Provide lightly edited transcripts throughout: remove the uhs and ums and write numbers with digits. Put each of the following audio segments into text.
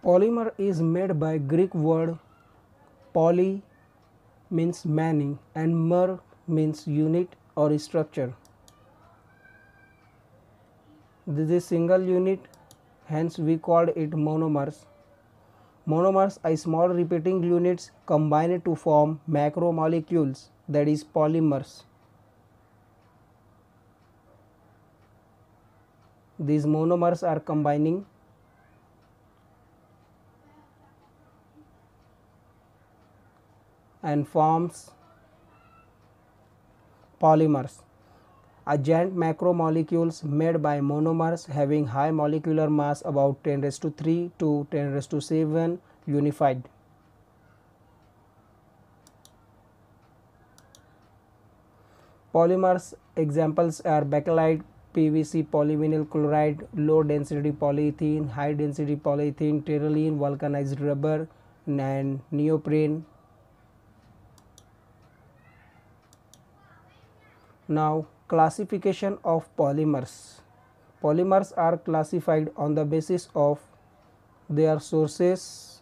Polymer is made by Greek word poly means many and mer means unit or structure. This is single unit, hence we called it monomers. Monomers are small repeating units combined to form macromolecules, that is polymers. These monomers are combining and forms polymers. A giant macromolecules made by monomers having high molecular mass about 10 raised to 3 to 10 raised to 7 unified. Polymers examples are bakelite, PVC, polyvinyl chloride, low density polyethylene, high density polyethylene, terylene, vulcanized rubber and neoprene. Now classification of polymers. Polymers are classified on the basis of their sources,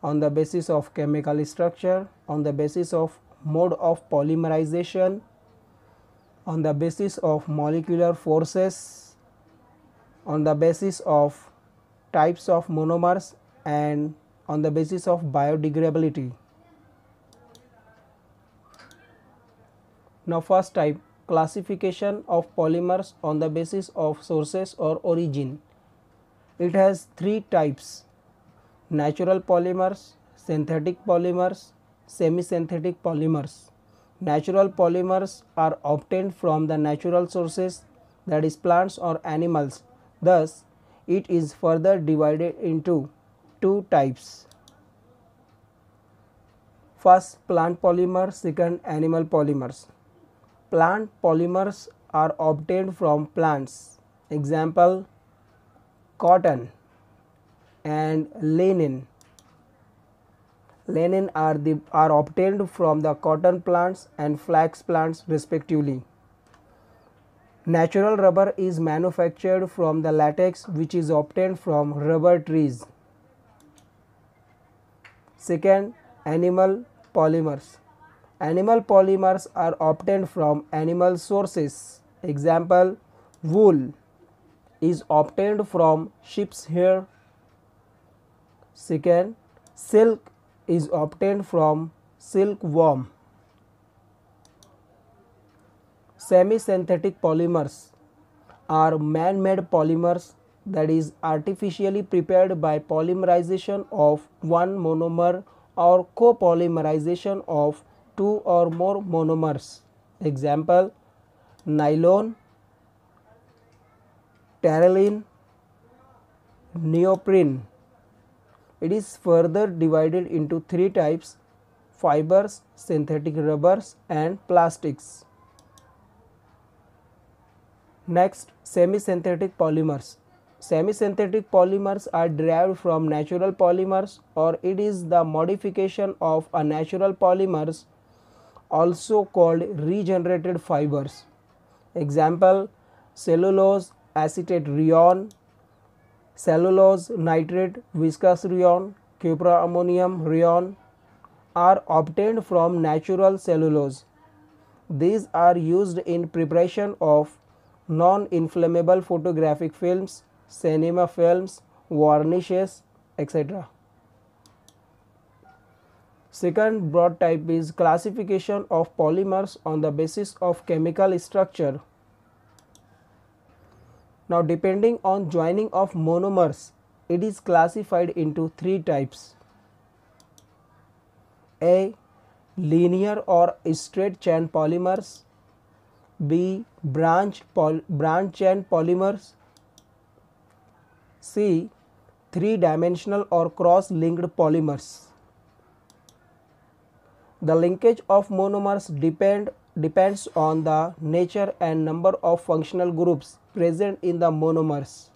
on the basis of chemical structure, on the basis of mode of polymerization, on the basis of molecular forces, on the basis of types of monomers and on the basis of biodegradability. Now first type, classification of polymers on the basis of sources or origin. It has three types: natural polymers, synthetic polymers, semi-synthetic polymers. Natural polymers are obtained from the natural sources, that is plants or animals. Thus, it is further divided into two types. First, plant polymers, second, animal polymers. Plant polymers are obtained from plants. Example, cotton and linen. Linen are obtained from the cotton plants and flax plants respectively. Natural rubber is manufactured from the latex which is obtained from rubber trees. Second, animal polymers. Animal polymers are obtained from animal sources. Example, wool is obtained from sheep's hair. Second, silk is obtained from silkworm. Semi-synthetic polymers are man-made polymers, that is artificially prepared by polymerization of one monomer or copolymerization of two or more monomers. Example, nylon, terylene, neoprene. It is further divided into three types: fibers, synthetic rubbers and plastics. Next, semi-synthetic polymers. Semi-synthetic polymers are derived from natural polymers, or it is the modification of a natural polymers, also called regenerated fibers. Example, cellulose acetate rayon, cellulose nitrate viscous rayon, cuproammonium rayon are obtained from natural cellulose. These are used in preparation of non-inflammable photographic films, cinema films, varnishes, etc. Second broad type is classification of polymers on the basis of chemical structure. Now, depending on joining of monomers, it is classified into three types: A. Linear or straight chain polymers, B. Branch chain polymers, C. Three-dimensional or cross-linked polymers. The linkage of monomers depends on the nature and number of functional groups present in the monomers.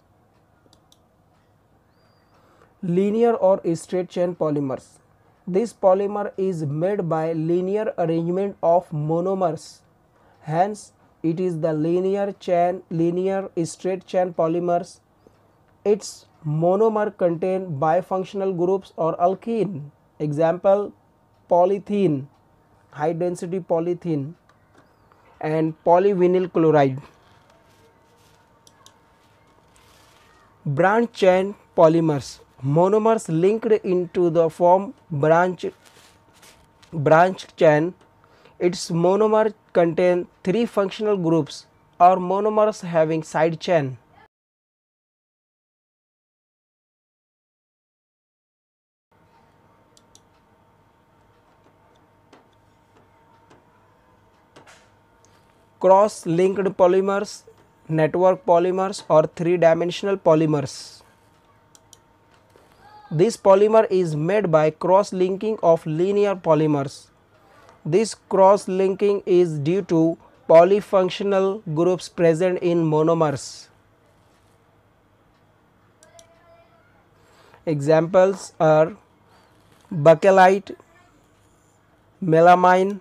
Linear or straight chain polymers. This polymer is made by linear arrangement of monomers. Hence, it is the linear straight chain polymers. Its Monomer contain bifunctional groups or alkene. Example, polythene, high density polythene, and polyvinyl chloride. Branch chain polymers, monomers linked into the form branch chain. Its monomer contain 3 functional groups or monomers having side chain. Cross-linked polymers, network polymers or 3-dimensional polymers. This polymer is made by cross-linking of linear polymers. This cross-linking is due to polyfunctional groups present in monomers. Examples are bakelite, melamine,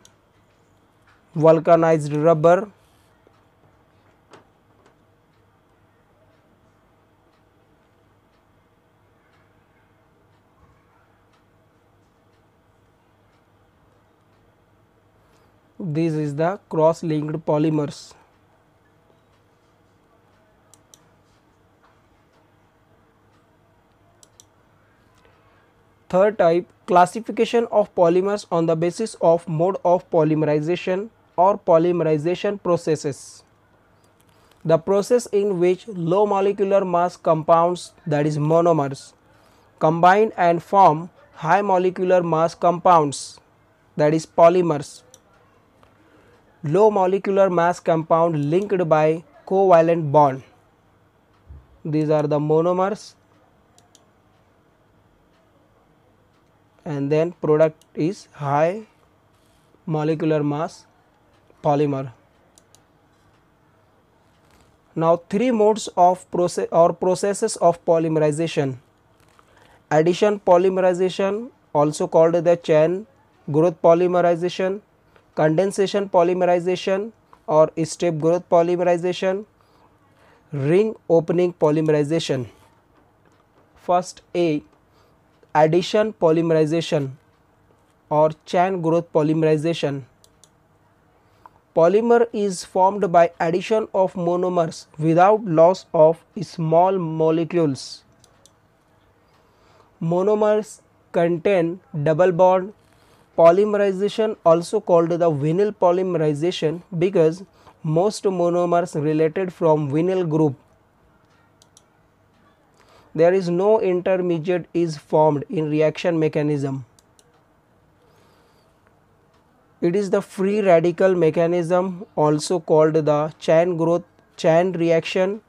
vulcanized rubber. This is the cross-linked polymers. Third type, classification of polymers on the basis of mode of polymerization or polymerization processes. The process in which low molecular mass compounds, that is monomers, combine and form high molecular mass compounds, that is polymers. Low molecular mass compound linked by covalent bond. These are the monomers, and then product is high molecular mass polymer. Now 3 modes of processes of polymerization. Addition polymerization, also called the chain growth polymerization, condensation polymerization or step growth polymerization, ring opening polymerization. First A, addition polymerization or chain growth polymerization. Polymer is formed by addition of monomers without loss of small molecules. Monomers contain double bond. Polymerization, also called the vinyl polymerization, because most monomers related from vinyl group. There is no intermediate is formed in reaction mechanism. It is the free radical mechanism, also called the chain reaction,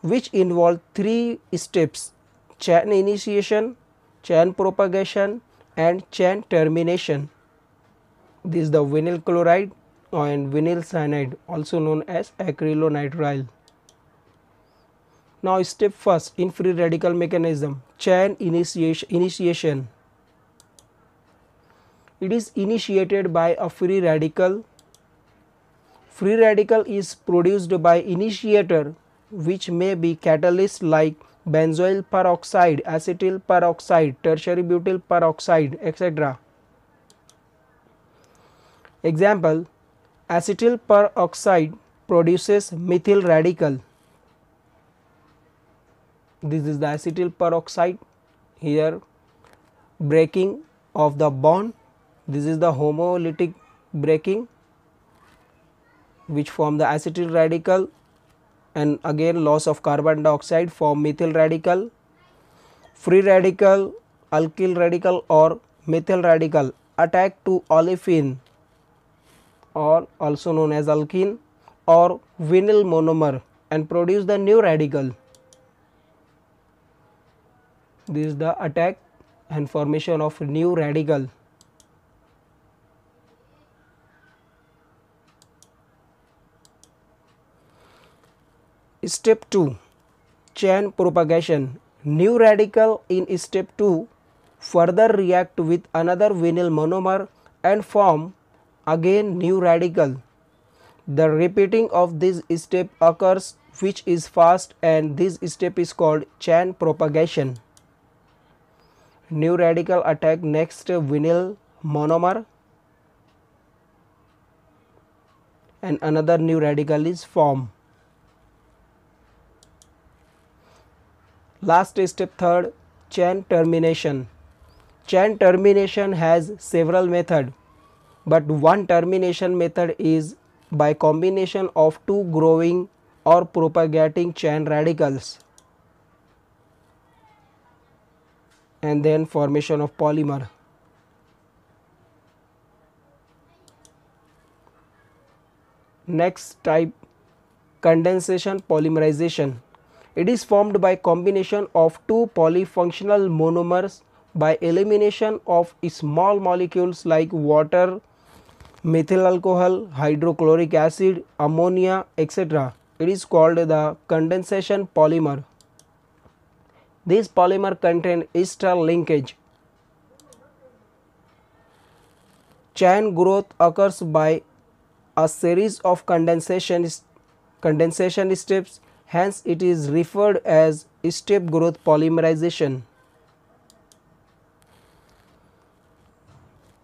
which involve 3 steps: chain initiation, chain propagation and chain termination. This is the vinyl chloride and vinyl cyanide, also known as acrylonitrile. Now step first in free radical mechanism, chain initiation. It is initiated by a free radical. Free radical is produced by initiator, which may be catalyst like benzoyl peroxide, acetyl peroxide, tertiary butyl peroxide, etc. Example, acetyl peroxide produces methyl radical. This is the acetyl peroxide, here breaking of the bond. This is the homolytic breaking, which form the acetyl radical, and again loss of carbon dioxide form methyl radical. Free radical, alkyl radical or methyl radical attack to olefin, or also known as alkene or vinyl monomer, and produce the new radical. This is the attack and formation of new radical. Step 2, chain propagation. New radical in step 2 further react with another vinyl monomer and form again new radical. The repeating of this step occurs which is fast, and this step is called chain propagation. New radical attack next vinyl monomer and another new radical is formed. Last step, third, chain termination. Chain termination has several methods, but one termination method is by combination of two growing or propagating chain radicals and then formation of polymer. Next type, condensation polymerization. It is formed by combination of two polyfunctional monomers by elimination of small molecules like water, methyl alcohol, hydrochloric acid, ammonia, etc. It is called the condensation polymer. This polymer contain ester linkage. Chain growth occurs by a series of condensation steps, hence it is referred as step growth polymerization.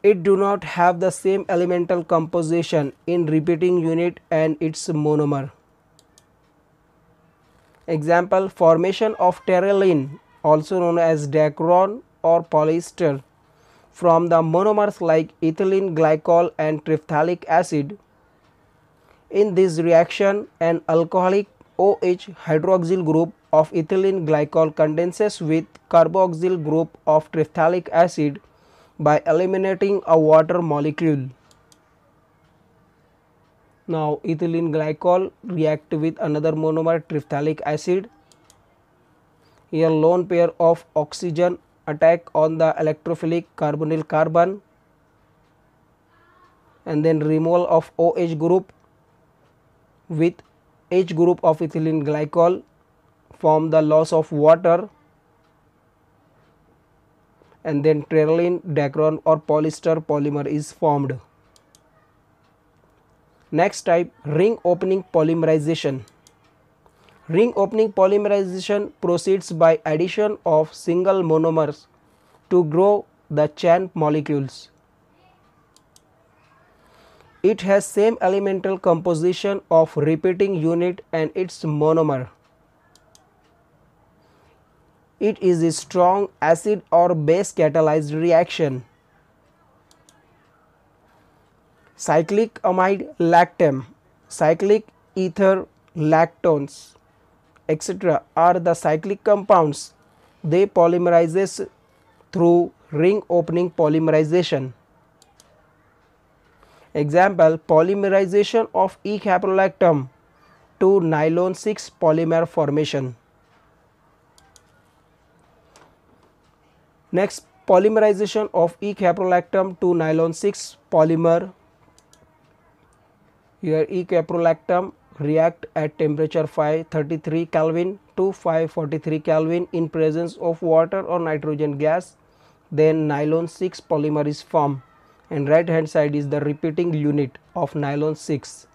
It do not have the same elemental composition in repeating unit and its monomer. Example, formation of terylene, also known as dacron or polyester, from the monomers like ethylene glycol and terephthalic acid. In this reaction, an alcoholic OH hydroxyl group of ethylene glycol condenses with carboxyl group of terephthalic acid by eliminating a water molecule. Now, ethylene glycol react with another monomer terephthalic acid. Here lone pair of oxygen attack on the electrophilic carbonyl carbon and then removal of OH group with H group of ethylene glycol form the loss of water and then terylene dacron or polyester polymer is formed. Next type, ring opening polymerization. Ring opening polymerization proceeds by addition of single monomers to grow the chain molecules. It has same elemental composition of repeating unit and its monomer. It is a strong acid or base catalyzed reaction. Cyclic amide lactam, cyclic ether lactones, etc. are the cyclic compounds. They polymerizes through ring opening polymerization. Example, polymerization of E-caprolactam to nylon 6 polymer formation. Next, polymerization of E-caprolactam to nylon 6 polymer. Here E-caprolactam react at temperature 533 Kelvin to 543 Kelvin in presence of water or nitrogen gas. Then nylon 6 polymer is formed, and right hand side is the repeating unit of nylon 6.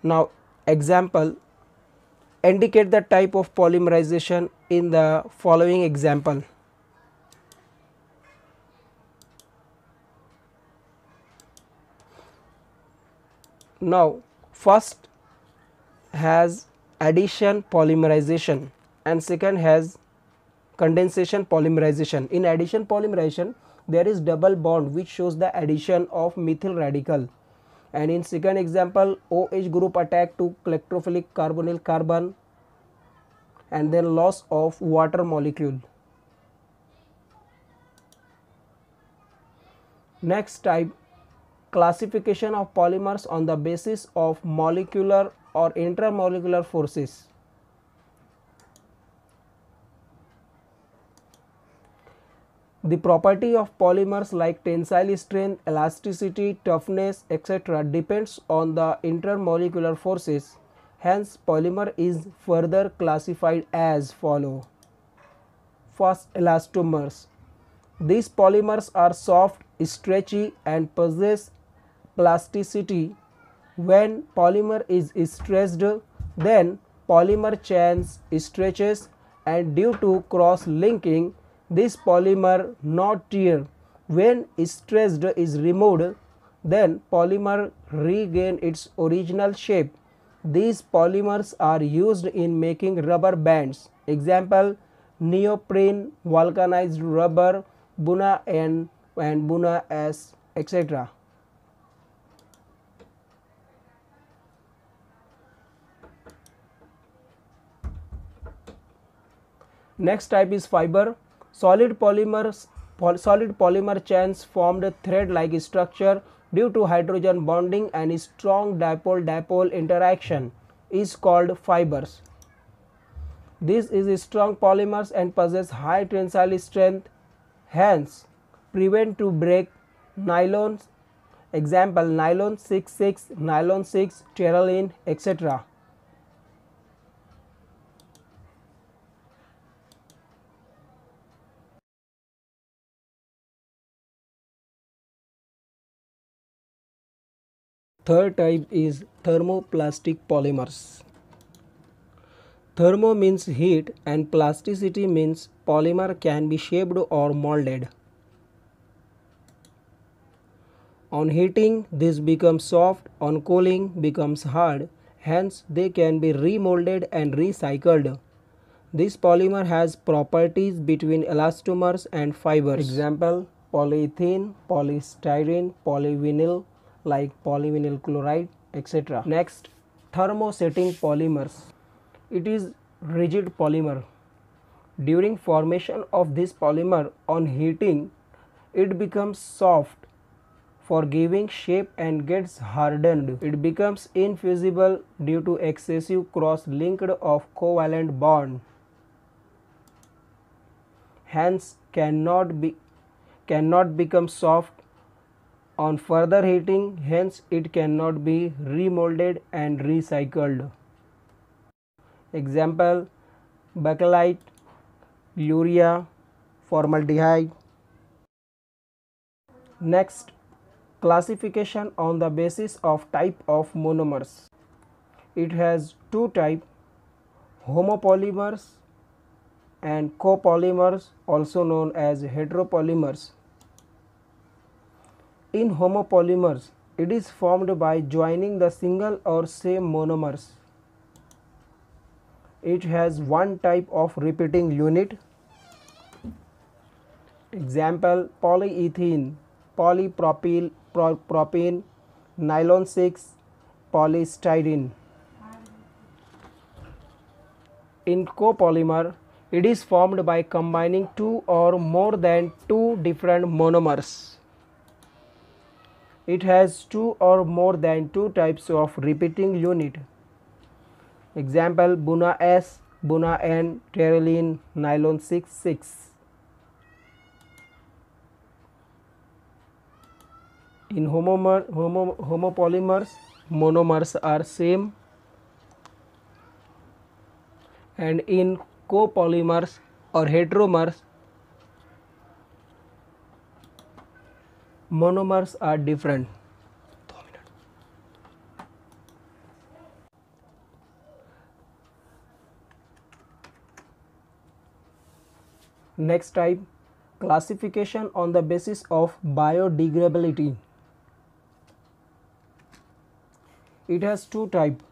Now example, indicate the type of polymerization in the following example. Now first has addition polymerization and second has condensation polymerization. In addition polymerization there is double bond which shows the addition of methyl radical, and in second example OH group attack to electrophilic carbonyl carbon and then loss of water molecule. Next type, classification of polymers on the basis of molecular or intermolecular forces. The property of polymers like tensile strength, elasticity, toughness, etc. depends on the intermolecular forces. Hence, polymer is further classified as follow. First, elastomers. These polymers are soft, stretchy and possess plasticity When polymer is stressed, then polymer chains stretches, and due to cross linking, this polymer not tear. When stressed is removed, then polymer regain its original shape. These polymers are used in making rubber bands. Example: neoprene, vulcanized rubber, Buna N and Buna S, etc. Next type is fiber. Solid polymer chains formed thread-like structure due to hydrogen bonding and strong dipole-dipole interaction is called fibers. This is strong polymers and possess high tensile strength, hence prevent to break nylons. Example: nylon 6,6, nylon 6, terylene, etc. Third type is thermoplastic polymers. Thermo means heat and plasticity means polymer can be shaped or molded. On heating, this becomes soft, on cooling becomes hard, hence they can be remolded and recycled. This polymer has properties between elastomers and fibers. Example: polyethylene, polystyrene, polyvinyl like polyvinyl chloride, etc. Next, thermosetting polymers. It is rigid polymer. During formation of this polymer, on heating, it becomes soft for giving shape and gets hardened. It becomes infusible due to excessive cross-linked of covalent bond. Hence cannot become soft on further heating, hence it cannot be remolded and recycled. Example: bakelite, urea, formaldehyde. Next, classification on the basis of type of monomers. It has two types: homopolymers and copolymers, also known as heteropolymers. In homopolymers, it is formed by joining the single or same monomers. It has one type of repeating unit. Example: polyethylene, propene, nylon 6, polystyrene. In copolymer, it is formed by combining two or more than two different monomers. It has two or more than two types of repeating unit. Example: Buna S, Buna N, terylene, nylon 6,6. In homopolymers, monomers are same, and in copolymers or heteromers, monomers are different. Next type, classification on the basis of biodegradability. It has two types: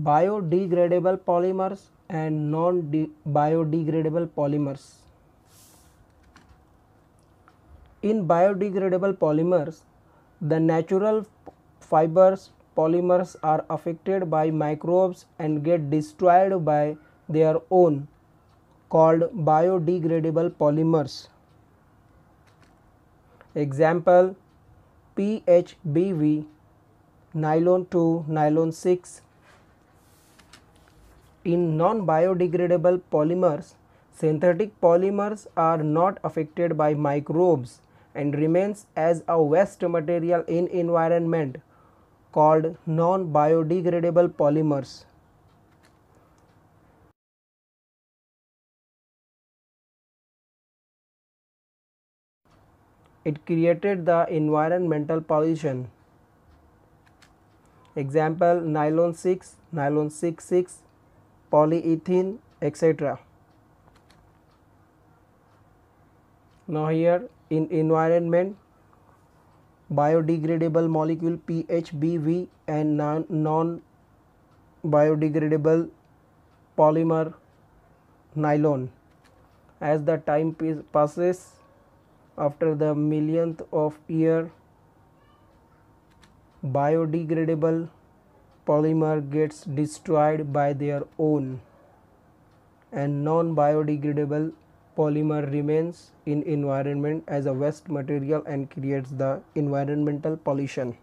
biodegradable polymers and non-biodegradable polymers. In biodegradable polymers, the natural fibers polymers are affected by microbes and get destroyed by their own, called biodegradable polymers. Example: PHBV, nylon 2, nylon 6. In non-biodegradable polymers, synthetic polymers are not affected by microbes and remains as a waste material in environment, called non-biodegradable polymers. It created the environmental pollution. Example, nylon 6, nylon 6,6, polyethylene, etc. Now here in environment, biodegradable molecule PHBV and non-biodegradable polymer nylon. As the time passes, after the millionth of year, biodegradable polymer gets destroyed by their own, and non-biodegradable polymer remains in environment as a waste material and creates the environmental pollution.